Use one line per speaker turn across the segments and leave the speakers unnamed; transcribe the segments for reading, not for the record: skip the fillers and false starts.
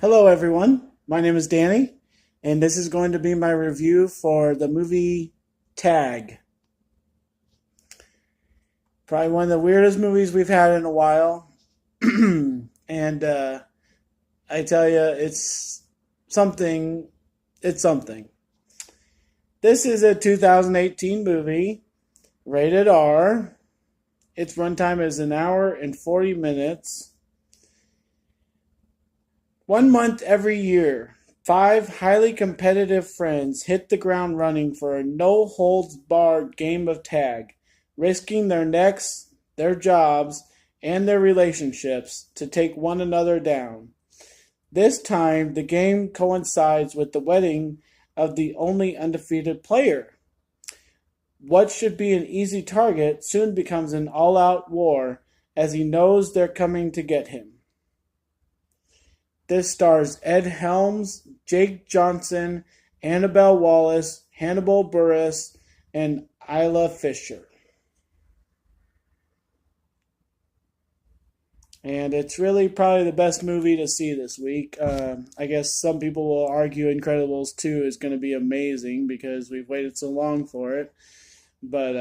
Hello, everyone. My name is Danny, and this is going to be my review for the movie Tag. Probably one of the weirdest movies we've had in a while. and I tell you, something. It's something. This is a 2018 movie, rated R. Its runtime is an hour and 40 minutes. 1 month every year, five highly competitive friends hit the ground running for a no holds barred game of tag, risking their necks, their jobs, and their relationships to take one another down. This time, the game coincides with the wedding of the only undefeated player. What should be an easy target soon becomes an all out war as he knows they're coming to get him. This stars Ed Helms, Jake Johnson, Annabelle Wallis, Hannibal Buress, and Isla Fisher. And it's really probably the best movie to see this week. I guess some people will argue Incredibles 2 is going to be amazing because we've waited so long for it. But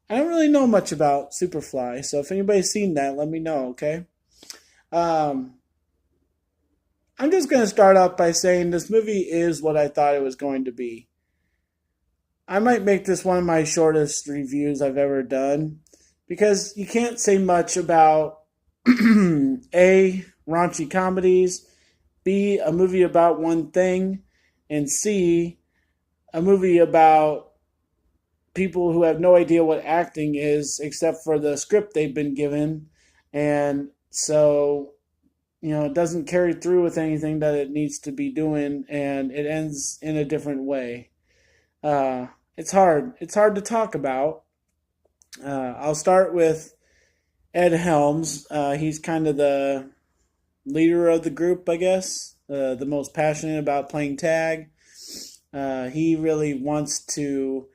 I don't really know much about Superfly, so if anybody's seen that, let me know, okay? I'm just going to start off by saying this movie is what I thought it was going to be. I might make this one of my shortest reviews I've ever done because you can't say much about A, raunchy comedies, B, a movie about one thing, and C, a movie about people who have no idea what acting is except for the script they've been given. And so it doesn't carry through with anything that it needs to be doing, and it ends in a different way. It's hard. It's hard to talk about. I'll start with Ed Helms. He's kind of the leader of the group, I guess. The most passionate about playing tag. He really wants to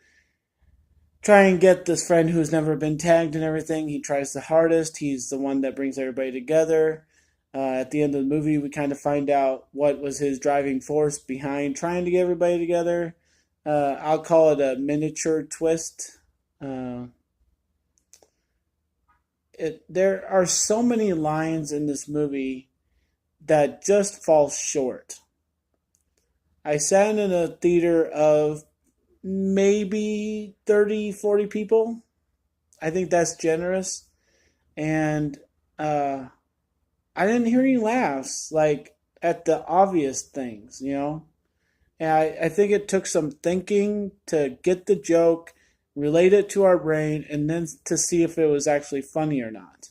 try and get this friend who's never been tagged and everything. He tries the hardest. He's the one that brings everybody together. At the end of the movie, we kind of find out what was his driving force behind trying to get everybody together. I'll call it a miniature twist. There are so many lines in this movie that just fall short. I sat in a theater of maybe 30, 40 people. I think that's generous. And I didn't hear any laughs, like at the obvious things. And I think it took some thinking to get the joke, relate it to our brain, and then to see if it was actually funny or not.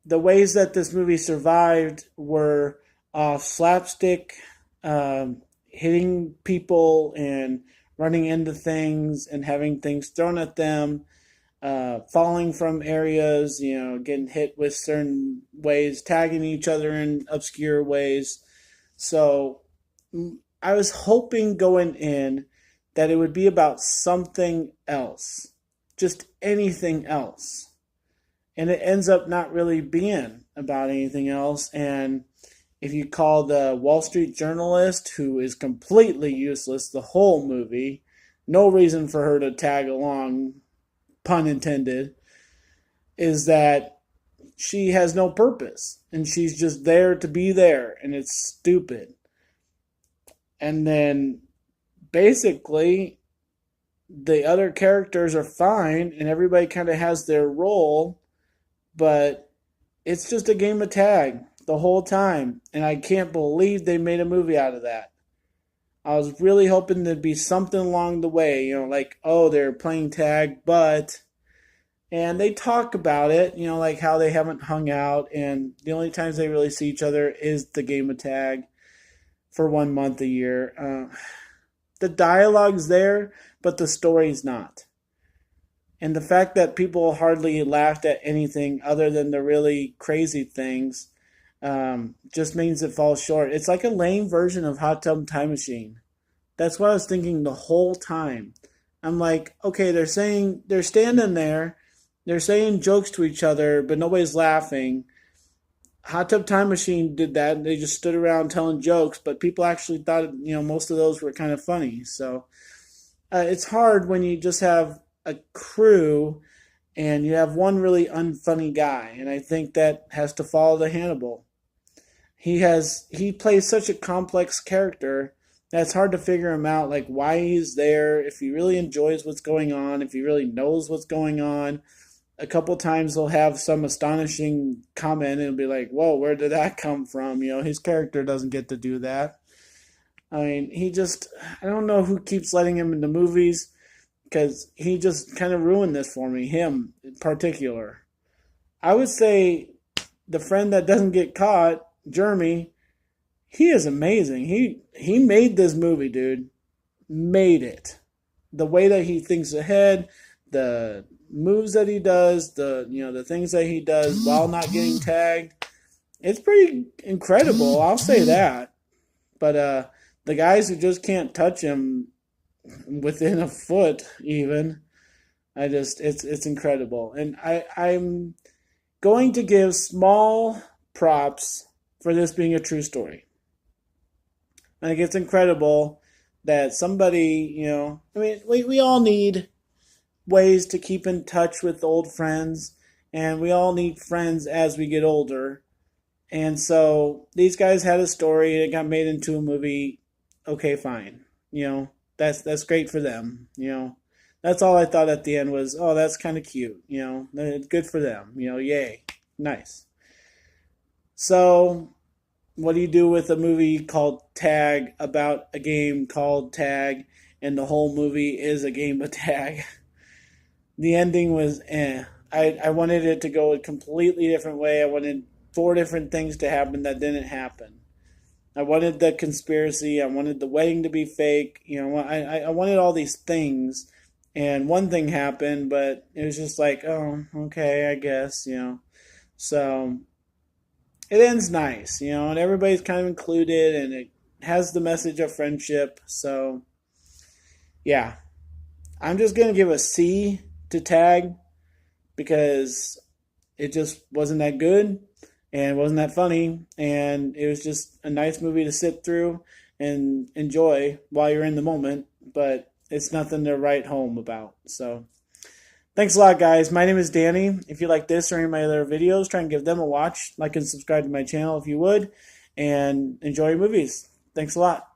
The ways that this movie survived were off slapstick, hitting people and running into things and having things thrown at them. Falling from areas, getting hit with certain ways, tagging each other in obscure ways. So I was hoping going in that it would be about something else, just anything else. And it ends up not really being about anything else. And if you call the Wall Street journalist, who is completely useless the whole movie, no reason for her to tag along, pun intended, is that she has no purpose and she's just there to be there, and it's stupid. And then basically the other characters are fine and everybody kind of has their role, but it's just a game of tag the whole time, and I can't believe they made a movie out of that. I was really hoping there'd be something along the way, like, oh, they're playing tag, and they talk about it, like how they haven't hung out, and the only times they really see each other is the game of tag for 1 month a year. The dialogue's there, but the story's not. And the fact that people hardly laughed at anything other than the really crazy things just means it falls short. It's like a lame version of Hot Tub Time Machine. That's what I was thinking the whole time. I'm like, okay, they're standing there, they're saying jokes to each other, but nobody's laughing. Hot Tub Time Machine did that. They just stood around telling jokes, but people actually thought, most of those were kind of funny. So it's hard when you just have a crew and you have one really unfunny guy, and I think that has to fall to Hannibal. He plays such a complex character that it's hard to figure him out, like why he's there, if he really enjoys what's going on, if he really knows what's going on. A couple times he'll have some astonishing comment and it'll be like, whoa, where did that come from? His character doesn't get to do that. I mean, I don't know who keeps letting him into movies because he just kind of ruined this for me, him in particular. I would say the friend that doesn't get caught, Jeremy, he is amazing. He made this movie, dude. Made it. The way that he thinks ahead, the moves that he does, the things that he does while not getting tagged. It's pretty incredible, I'll say that. But the guys who just can't touch him within a foot even, it's incredible. And I'm going to give small props for this being a true story. I think it's incredible that somebody, I mean, we all need ways to keep in touch with old friends, and we all need friends as we get older. And so these guys had a story, it got made into a movie. Okay, fine. That's great for them. That's all I thought at the end was, oh, that's kind of cute. Good for them. Yay, nice. So what do you do with a movie called Tag about a game called Tag, and the whole movie is a game of tag? The ending was eh. I wanted it to go a completely different way. I wanted 4 different things to happen that didn't happen. I wanted the conspiracy. I wanted the wedding to be fake. I wanted all these things, and one thing happened, but it was just like, oh, okay, I guess. So it ends nice, and everybody's kind of included, and it has the message of friendship. So, yeah, I'm just gonna give a C to Tag because it just wasn't that good and wasn't that funny, and it was just a nice movie to sit through and enjoy while you're in the moment, but it's nothing to write home about. So thanks a lot, guys. My name is Danny. If you like this or any of my other videos, try and give them a watch. Like and subscribe to my channel if you would, and enjoy your movies. Thanks a lot.